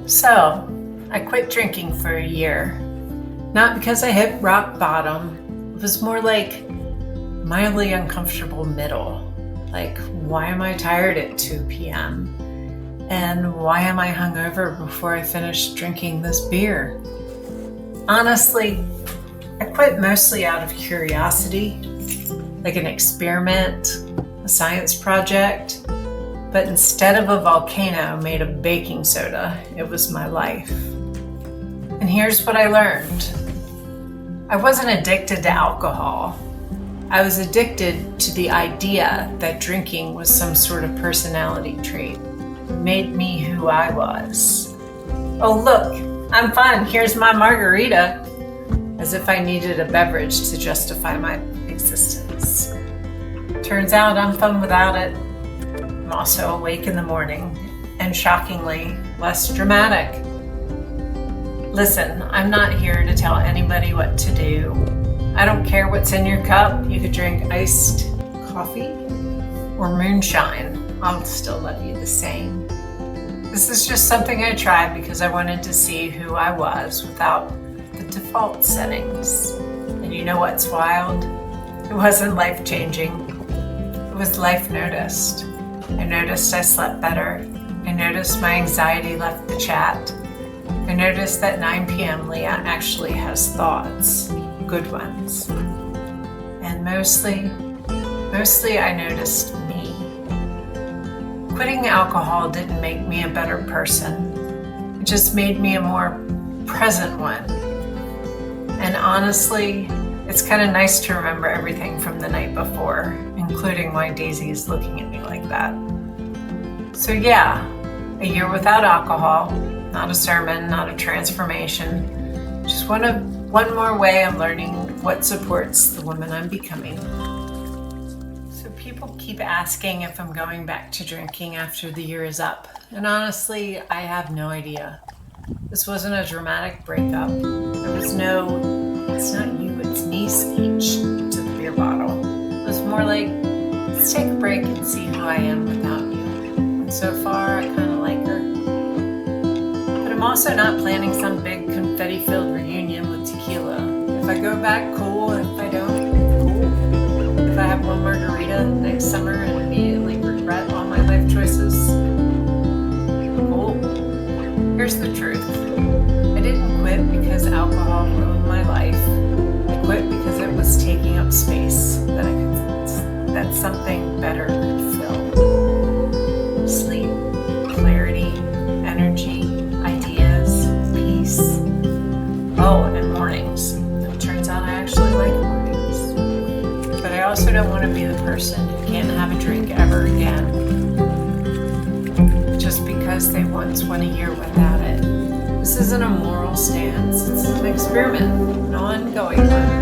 So, I quit drinking for a year. Not because I hit rock bottom. It was more like mildly uncomfortable middle. Like, why am I tired at 2 p.m.? And why am I hungover before I finish drinking this beer? Honestly, I quit mostly out of curiosity, like an experiment, a science project. But instead of a volcano made of baking soda, it was my life. And here's what I learned. I wasn't addicted to alcohol. I was addicted to the idea that drinking was some sort of personality trait. It made me who I was. Oh, look, I'm fun. Here's my margarita. As if I needed a beverage to justify my existence. Turns out I'm fun without it. I'm also awake in the morning, and shockingly, less dramatic. Listen, I'm not here to tell anybody what to do. I don't care what's in your cup. You could drink iced coffee or moonshine. I'll still love you the same. This is just something I tried because I wanted to see who I was without the default settings. And you know what's wild? It wasn't life-changing. It was life-noticed. I noticed I slept better. I noticed my anxiety left the chat. I noticed that 9 p.m. Leah actually has thoughts, good ones. And mostly I noticed me. Quitting alcohol didn't make me a better person. It just made me a more present one. And honestly, it's kind of nice to remember everything from the night before, including why Daisy is looking at me like that. So yeah, a year without alcohol, not a sermon, not a transformation, just one more way of learning what supports the woman I'm becoming. So people keep asking if I'm going back to drinking after the year is up, and honestly, I have no idea. This wasn't a dramatic breakup. There was no, it's not you, it's me speech to the beer bottle. It was more like, let's take a break and see who I am without you. And so far, I kind of like her. But I'm also not planning some big confetti-filled reunion with tequila. If I go back, cool. If I don't, cool. If I have one margarita next summer and immediately regret all my life choices, cool. Here's the truth. I didn't quit because alcohol ruined my life. I quit because it was taking up space that something better could fill. Sleep, clarity, energy, ideas, peace. Oh, and mornings. It turns out I actually like mornings. But I also don't want to be the person who can't have a drink ever again. Just because they once went a year without it. This isn't a moral stance, it's an experiment, an ongoing one.